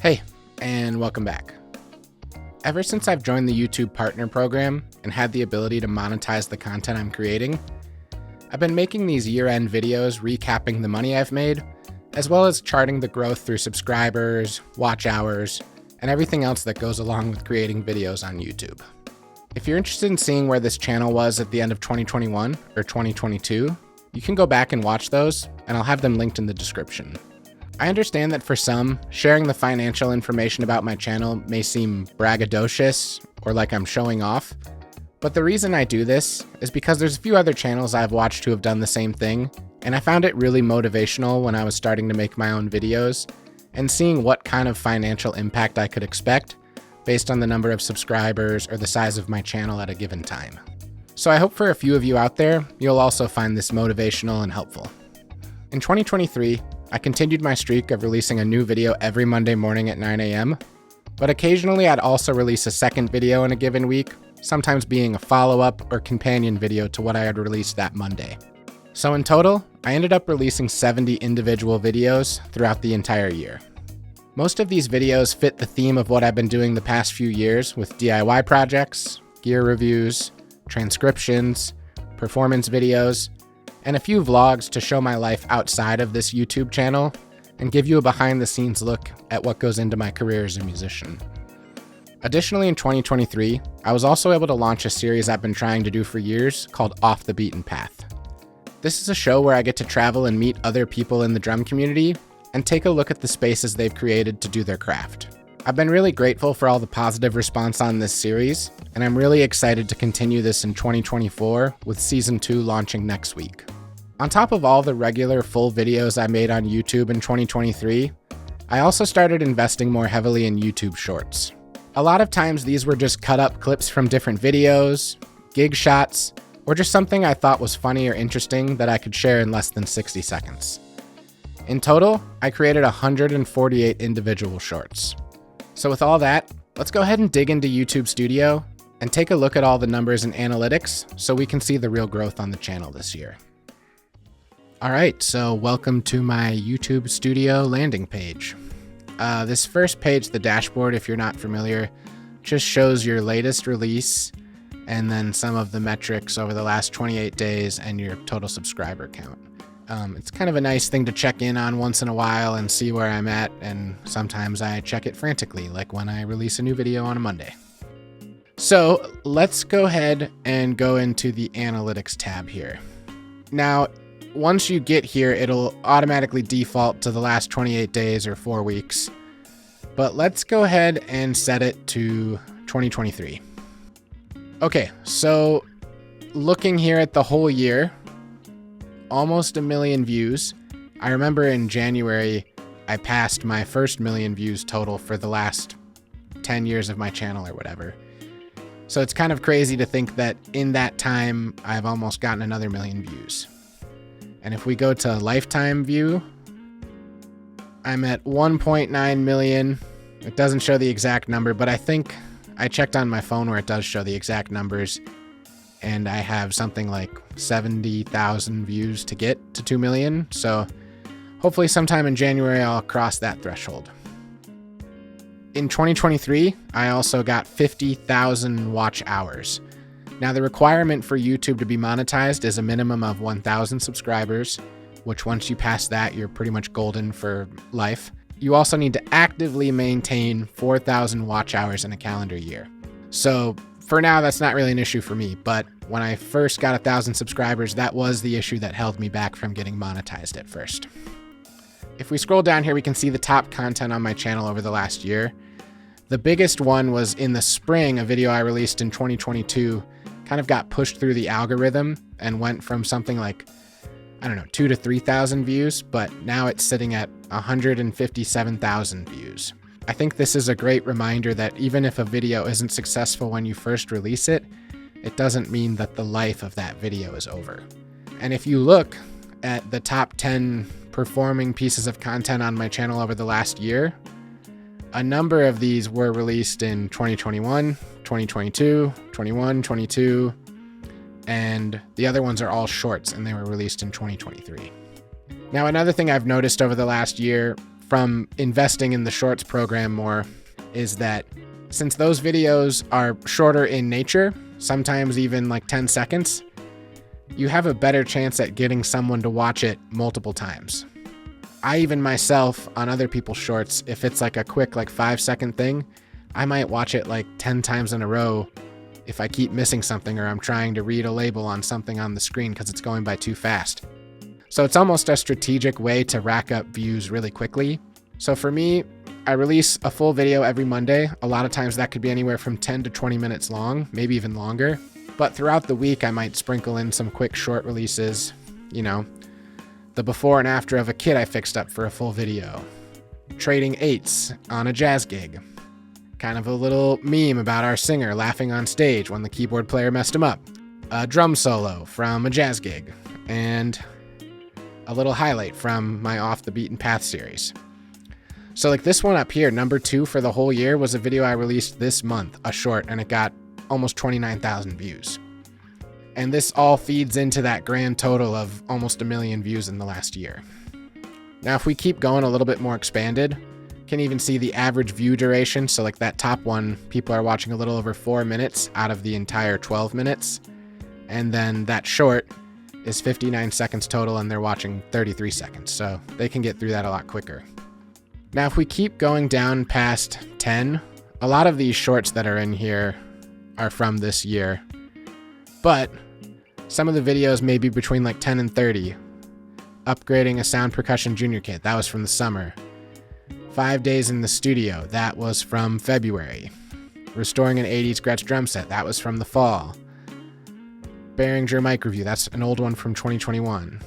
Hey, and welcome back. Ever since I've joined the YouTube Partner Program and had the ability to monetize the content I'm creating, I've been making these year-end videos recapping the money I've made, as well as charting the growth through subscribers, watch hours, and everything else that goes along with creating videos on YouTube. If you're interested in seeing where this channel was at the end of 2021 or 2022, you can go back and watch those, and I'll have them linked in the description. I understand that for some, sharing the financial information about my channel may seem braggadocious or like I'm showing off, but the reason I do this is because there's a few other channels I've watched who have done the same thing, and I found it really motivational when I was starting to make my own videos and seeing what kind of financial impact I could expect based on the number of subscribers or the size of my channel at a given time. So I hope for a few of you out there, you'll also find this motivational and helpful. In 2023, I continued my streak of releasing a new video every Monday morning at 9 a.m., but occasionally I'd also release a second video in a given week, sometimes being a follow-up or companion video to what I had released that Monday. So in total, I ended up releasing 70 individual videos throughout the entire year. Most of these videos fit the theme of what I've been doing the past few years with DIY projects, gear reviews, transcriptions, performance videos, and a few vlogs to show my life outside of this YouTube channel and give you a behind-the-scenes look at what goes into my career as a musician. Additionally, in 2023, I was also able to launch a series I've been trying to do for years called Off the Beaten Path. This is a show where I get to travel and meet other people in the drum community and take a look at the spaces they've created to do their craft. I've been really grateful for all the positive response on this series, and I'm really excited to continue this in 2024 with Season 2 launching next week. On top of all the regular full videos I made on YouTube in 2023, I also started investing more heavily in YouTube Shorts. A lot of times these were just cut up clips from different videos, gig shots, or just something I thought was funny or interesting that I could share in less than 60 seconds. In total, I created 148 individual shorts. So with all that, let's go ahead and dig into YouTube Studio and take a look at all the numbers and analytics so we can see the real growth on the channel this year. All right, so welcome to my YouTube Studio landing page. This first page, the dashboard, if you're not familiar, just shows your latest release and then some of the metrics over the last 28 days and your total subscriber count. It's kind of a nice thing to check in on once in a while and see where I'm at, and sometimes I check it frantically, like when I release a new video on a Monday. So let's go ahead and go into the Analytics tab here. Now, once you get here, it'll automatically default to the last 28 days or 4 weeks, but let's go ahead and set it to 2023. Okay, so looking here at the whole year, almost 1 million views. I remember in January, I passed my first 1 million views total for the last 10 years of my channel or whatever. So it's kind of crazy to think that in that time, I've almost gotten another 1 million views. And if we go to lifetime view, I'm at 1.9 million. It doesn't show the exact number, but I think I checked on my phone where it does show the exact numbers. And I have something like 70,000 views to get to 2 million. So hopefully sometime in January, I'll cross that threshold. In 2023, I also got 50,000 watch hours. Now the requirement for YouTube to be monetized is a minimum of 1,000 subscribers, which once you pass that, you're pretty much golden for life. You also need to actively maintain 4,000 watch hours in a calendar year. So for now, that's not really an issue for me, but when I first got 1,000 subscribers, that was the issue that held me back from getting monetized at first. If we scroll down here, we can see the top content on my channel over the last year. The biggest one was in the spring, a video I released in 2022, kind of got pushed through the algorithm and went from something like, 2,000 to 3,000 views, but now it's sitting at 157,000 views. I think this is a great reminder that even if a video isn't successful when you first release it, it doesn't mean that the life of that video is over. And if you look at the top 10 performing pieces of content on my channel over the last year, a number of these were released in 2021, 2022, 21, 22, and the other ones are all shorts and they were released in 2023. Now, another thing I've noticed over the last year, from investing in the shorts program more is that since those videos are shorter in nature, sometimes even like 10 seconds, you have a better chance at getting someone to watch it multiple times. I even myself, on other people's shorts, if it's like a quick like 5-second thing, I might watch it like 10 times in a row if I keep missing something or I'm trying to read a label on something on the screen because it's going by too fast. So it's almost a strategic way to rack up views really quickly. So for me, I release a full video every Monday. A lot of times that could be anywhere from 10 to 20 minutes long, maybe even longer. But throughout the week, I might sprinkle in some quick short releases, you know, the before and after of a kid I fixed up for a full video, trading eights on a jazz gig, kind of a little meme about our singer laughing on stage when the keyboard player messed him up, a drum solo from a jazz gig, and a little highlight from my Off the Beaten Path series. So like this one up here, number 2 for the whole year, was a video I released this month, a short, and it got almost 29,000 views. And this all feeds into that grand total of almost 1 million views in the last year. Now, if we keep going a little bit more expanded, can even see the average view duration. So like that top one, people are watching a little over 4 minutes out of the entire 12 minutes. And then that short is 59 seconds total and they're watching 33 seconds. So they can get through that a lot quicker. Now, if we keep going down past 10, a lot of these shorts that are in here are from this year. But some of the videos may be between like 10 and 30. Upgrading a sound percussion junior kit, that was from the summer. 5 days in the studio, that was from February. Restoring an 80s Gretsch drum set, that was from the fall. Behringer mic review, that's an old one from 2021.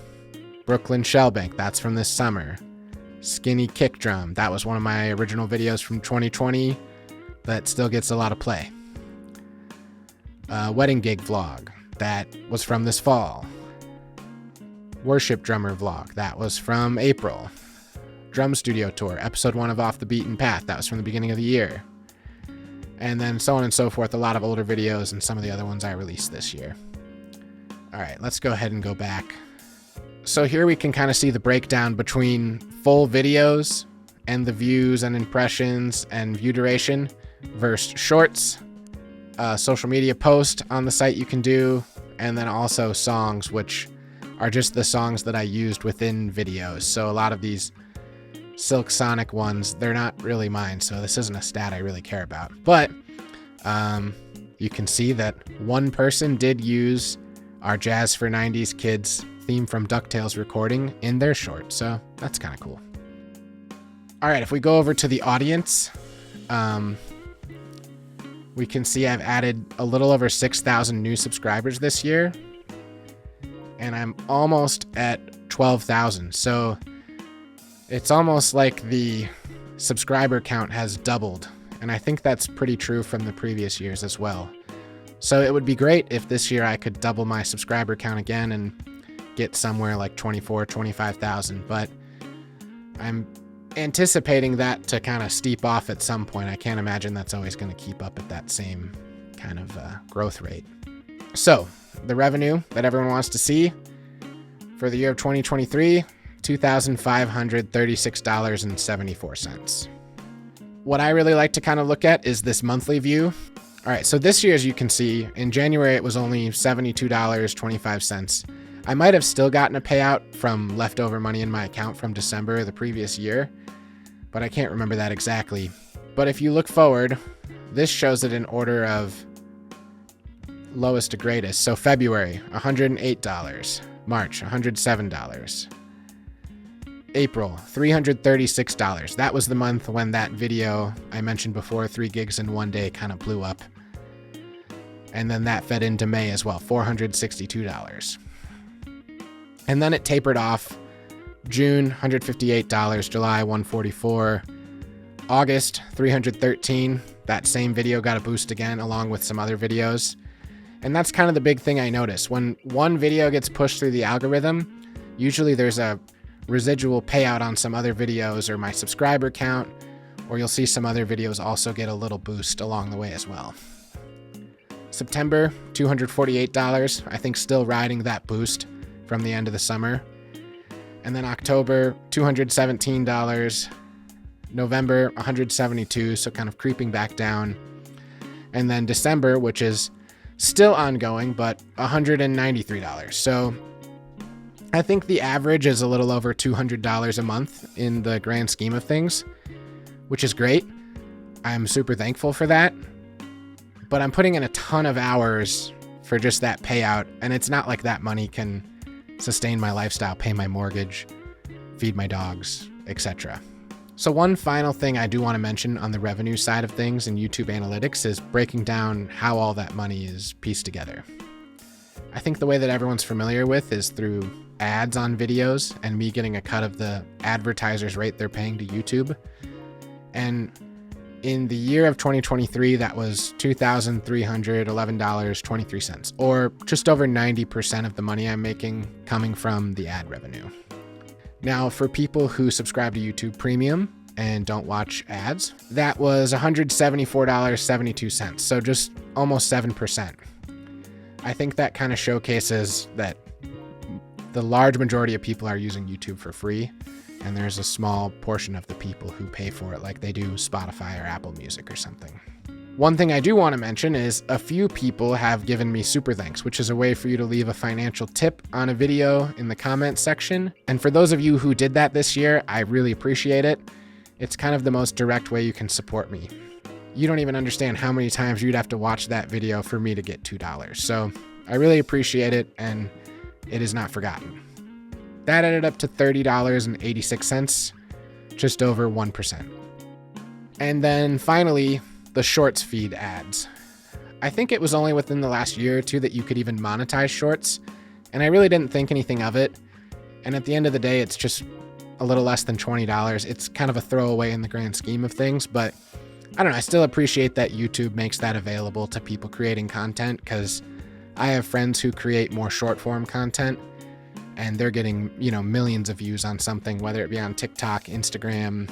Brooklyn Shellbank, that's from this summer. Skinny kick drum, that was one of my original videos from 2020 that still gets a lot of play. Wedding gig vlog, that was from this fall. Worship drummer vlog, that was from April. Drum studio tour, episode 1 of Off the Beaten Path, that was from the beginning of the year. And then so on and so forth, a lot of older videos and some of the other ones I released this year. All right, let's go ahead and go back. So here we can kind of see the breakdown between full videos and the views and impressions and view duration versus shorts, social media post on the site you can do, and then also songs, which are just the songs that I used within videos. So a lot of these Silk Sonic ones, they're not really mine, so this isn't a stat I really care about. But you can see that one person did use our Jazz for 90s Kids theme from DuckTales recording in their short, so that's kind of cool. All right, if we go over to the audience, we can see I've added a little over 6,000 new subscribers this year, and I'm almost at 12,000. So it's almost like the subscriber count has doubled, and I think that's pretty true from the previous years as well. So it would be great if this year I could double my subscriber count again and get somewhere like 24, 25,000, but I'm anticipating that to kind of steep off at some point. I can't imagine that's always going to keep up at that same kind of growth rate. So the revenue that everyone wants to see for the year of 2023, $2,536.74. What I really like to kind of look at is this monthly view. All right, so this year, as you can see, in January, it was only $72.25. I might have still gotten a payout from leftover money in my account from December of the previous year, but I can't remember that exactly. But if you look forward, this shows it in order of lowest to greatest. So February, $108. March, $107. April, $336. That was the month when that video I mentioned before, 3 gigs in one day, kind of blew up. And then that fed into May as well, $462. And then it tapered off. June, $158. July, $144. August, $313. That same video got a boost again, along with some other videos. And that's kind of the big thing I notice. When one video gets pushed through the algorithm, usually there's a residual payout on some other videos or my subscriber count, or you'll see some other videos also get a little boost along the way as well. September, $248. I think still riding that boost from the end of the summer. And then October, $217. November, 172, so kind of creeping back down. And then December, which is still ongoing, but $193. So I think the average is a little over $200 a month in the grand scheme of things, which is great. I'm super thankful for that. But I'm putting in a ton of hours for just that payout, and it's not like that money can sustain my lifestyle, pay my mortgage, feed my dogs, etc. So one final thing I do want to mention on the revenue side of things in YouTube analytics is breaking down how all that money is pieced together. I think the way that everyone's familiar with is through ads on videos and me getting a cut of the advertiser's rate they're paying to YouTube. And in the year of 2023, that was $2,311.23, or just over 90% of the money I'm making coming from the ad revenue. Now, for people who subscribe to YouTube Premium and don't watch ads, that was $174.72, so just almost 7%. I think that kind of showcases that the large majority of people are using YouTube for free, and there's a small portion of the people who pay for it like they do Spotify or Apple Music or something. One thing I do want to mention is a few people have given me super thanks, which is a way for you to leave a financial tip on a video in the comments section. And for those of you who did that this year, I really appreciate it. It's kind of the most direct way you can support me. You don't even understand how many times you'd have to watch that video for me to get $2. So I really appreciate it, and it is not forgotten. That added up to $30.86, just over 1%. And then finally, the Shorts feed ads. I think it was only within the last year or two that you could even monetize Shorts, and I really didn't think anything of it. And at the end of the day, it's just a little less than $20. It's kind of a throwaway in the grand scheme of things, but I don't know, I still appreciate that YouTube makes that available to people creating content, because I have friends who create more short form content, and they're getting, millions of views on something, whether it be on TikTok, Instagram,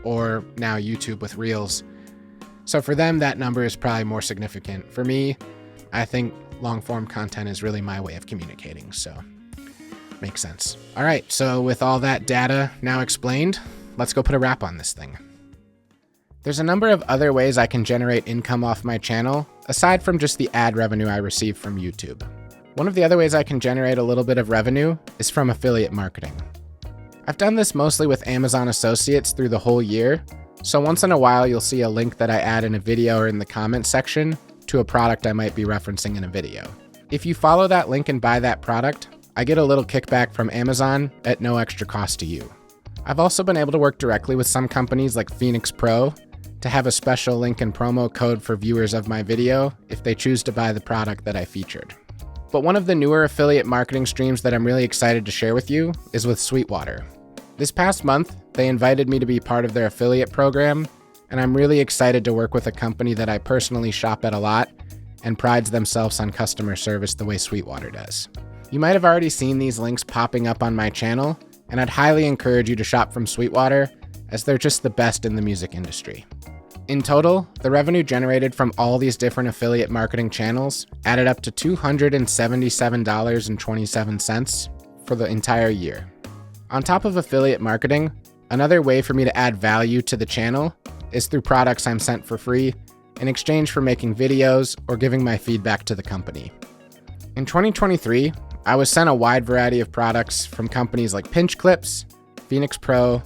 or now YouTube with Reels. So for them, that number is probably more significant. For me, I think long form content is really my way of communicating, so makes sense. All right, so with all that data now explained, let's go put a wrap on this thing. There's a number of other ways I can generate income off my channel, aside from just the ad revenue I receive from YouTube. One of the other ways I can generate a little bit of revenue is from affiliate marketing. I've done this mostly with Amazon Associates through the whole year, so once in a while you'll see a link that I add in a video or in the comments section to a product I might be referencing in a video. If you follow that link and buy that product, I get a little kickback from Amazon at no extra cost to you. I've also been able to work directly with some companies like Phoenix Pro to have a special link and promo code for viewers of my video if they choose to buy the product that I featured. But one of the newer affiliate marketing streams that I'm really excited to share with you is with Sweetwater. This past month, they invited me to be part of their affiliate program, and I'm really excited to work with a company that I personally shop at a lot and prides themselves on customer service the way Sweetwater does. You might have already seen these links popping up on my channel, and I'd highly encourage you to shop from Sweetwater, as they're just the best in the music industry. In total, the revenue generated from all these different affiliate marketing channels added up to $277.27 for the entire year. On top of affiliate marketing, another way for me to add value to the channel is through products I'm sent for free in exchange for making videos or giving my feedback to the company. In 2023, I was sent a wide variety of products from companies like Pinch Clips, Phoenix Pro,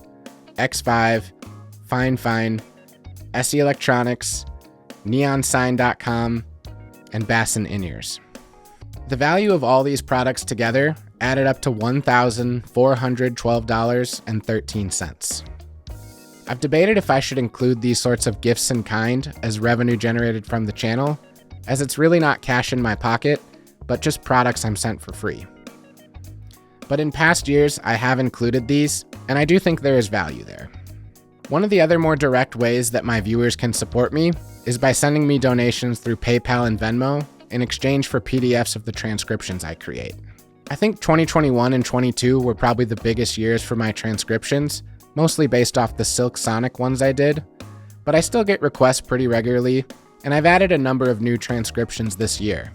X5, Fine, SE Electronics, NeonSign.com, and Bassin In-Ears. The value of all these products together added up to $1,412.13. I've debated if I should include these sorts of gifts in kind as revenue generated from the channel, as it's really not cash in my pocket, but just products I'm sent for free. But in past years, I have included these, and I do think there is value there. One of the other more direct ways that my viewers can support me is by sending me donations through PayPal and Venmo in exchange for PDFs of the transcriptions I create. I think 2021 and 22 were probably the biggest years for my transcriptions, mostly based off the Silk Sonic ones I did, but I still get requests pretty regularly, and I've added a number of new transcriptions this year.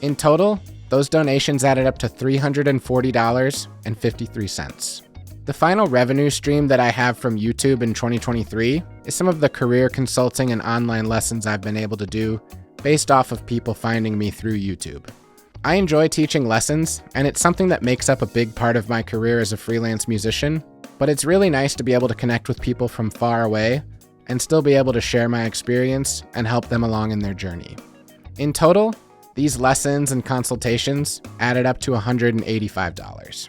In total, those donations added up to $340.53. The final revenue stream that I have from YouTube in 2023 is some of the career consulting and online lessons I've been able to do based off of people finding me through YouTube. I enjoy teaching lessons, and it's something that makes up a big part of my career as a freelance musician, but it's really nice to be able to connect with people from far away and still be able to share my experience and help them along in their journey. In total, these lessons and consultations added up to $185.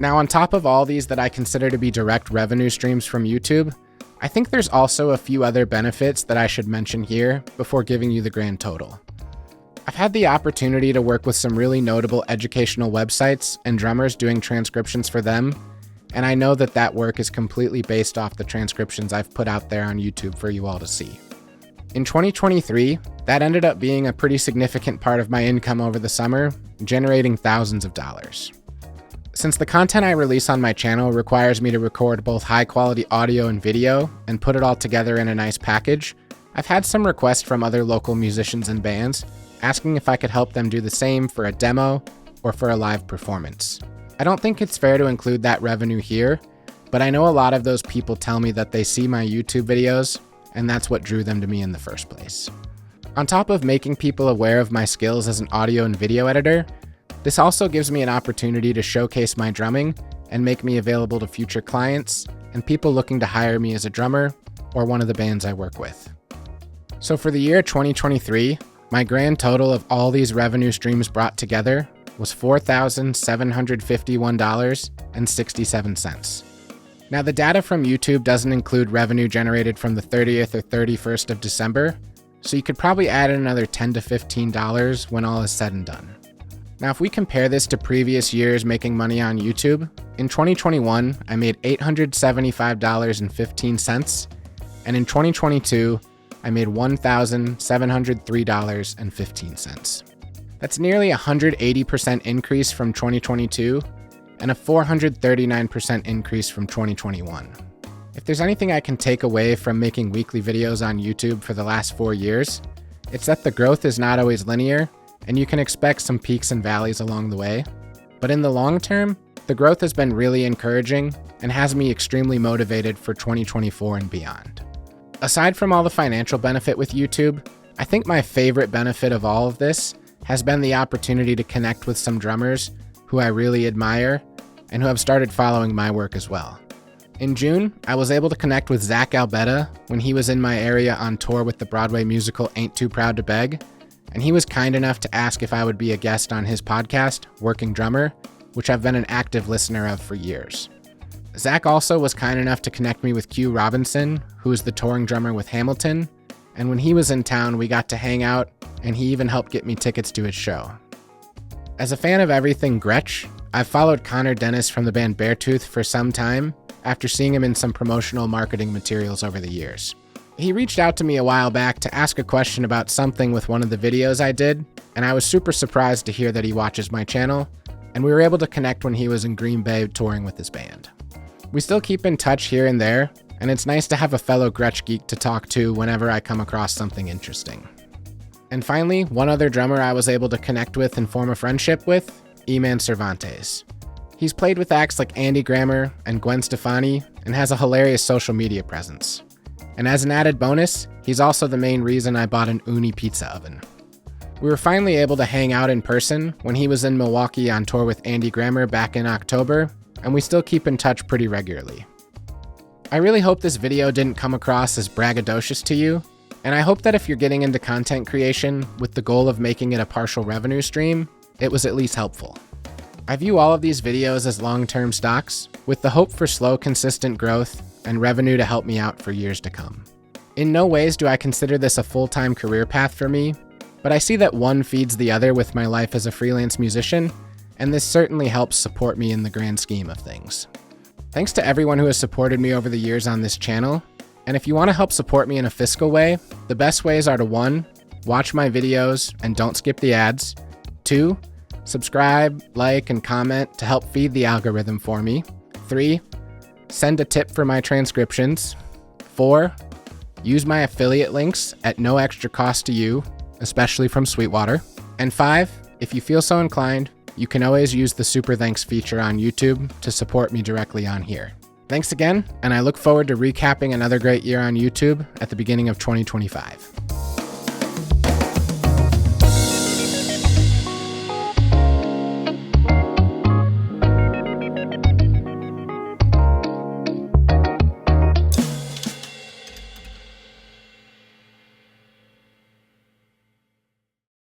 Now, on top of all these that I consider to be direct revenue streams from YouTube, I think there's also a few other benefits that I should mention here before giving you the grand total. I've had the opportunity to work with some really notable educational websites and drummers doing transcriptions for them, and I know that that work is completely based off the transcriptions I've put out there on YouTube for you all to see. In 2023, that ended up being a pretty significant part of my income over the summer, generating thousands of dollars. Since the content I release on my channel requires me to record both high-quality audio and video and put it all together in a nice package, I've had some requests from other local musicians and bands asking if I could help them do the same for a demo or for a live performance. I don't think it's fair to include that revenue here, but I know a lot of those people tell me that they see my YouTube videos, and that's what drew them to me in the first place. On top of making people aware of my skills as an audio and video editor, this also gives me an opportunity to showcase my drumming and make me available to future clients and people looking to hire me as a drummer or one of the bands I work with. So for the year 2023, my grand total of all these revenue streams brought together was $4,751.67. Now, the data from YouTube doesn't include revenue generated from the 30th or 31st of December, so you could probably add in another $10 to $15 when all is said and done. Now, if we compare this to previous years making money on YouTube, in 2021, I made $875.15, and in 2022, I made $1,703.15. That's nearly a 180% increase from 2022 and a 439% increase from 2021. If there's anything I can take away from making weekly videos on YouTube for the last 4 years, it's that the growth is not always linear, and you can expect some peaks and valleys along the way. But in the long term, the growth has been really encouraging and has me extremely motivated for 2024 and beyond. Aside from all the financial benefit with YouTube, I think my favorite benefit of all of this has been the opportunity to connect with some drummers who I really admire and who have started following my work as well. In June, I was able to connect with Zach Albetta when he was in my area on tour with the Broadway musical Ain't Too Proud to Beg, and he was kind enough to ask if I would be a guest on his podcast, Working Drummer, which I've been an active listener of for years. Zach also was kind enough to connect me with Q Robinson, who is the touring drummer with Hamilton, and when he was in town, we got to hang out, and he even helped get me tickets to his show. As a fan of everything Gretsch, I've followed Connor Dennis from the band Beartooth for some time after seeing him in some promotional marketing materials over the years. He reached out to me a while back to ask a question about something with one of the videos I did, and I was super surprised to hear that he watches my channel, and we were able to connect when he was in Green Bay touring with his band. We still keep in touch here and there, and it's nice to have a fellow Gretsch geek to talk to whenever I come across something interesting. And finally, one other drummer I was able to connect with and form a friendship with, E-Man Cervantes. He's played with acts like Andy Grammer and Gwen Stefani and has a hilarious social media presence. And as an added bonus, he's also the main reason I bought an Uni pizza oven. We were finally able to hang out in person when he was in Milwaukee on tour with Andy Grammer back in October, and we still keep in touch pretty regularly. I really hope this video didn't come across as braggadocious to you, and I hope that if you're getting into content creation with the goal of making it a partial revenue stream, it was at least helpful. I view all of these videos as long-term stocks, with the hope for slow, consistent growth and revenue to help me out for years to come. In no ways do I consider this a full-time career path for me, but I see that one feeds the other with my life as a freelance musician, and this certainly helps support me in the grand scheme of things. Thanks to everyone who has supported me over the years on this channel, and if you want to help support me in a fiscal way, the best ways are to 1. Watch my videos and don't skip the ads. 2. Subscribe, like, and comment to help feed the algorithm for me. 3. Send a tip for my transcriptions. 4. Use my affiliate links at no extra cost to you, especially from Sweetwater. And 5. If you feel so inclined, you can always use the Super Thanks feature on YouTube to support me directly on here. Thanks again, and I look forward to recapping another great year on YouTube at the beginning of 2025.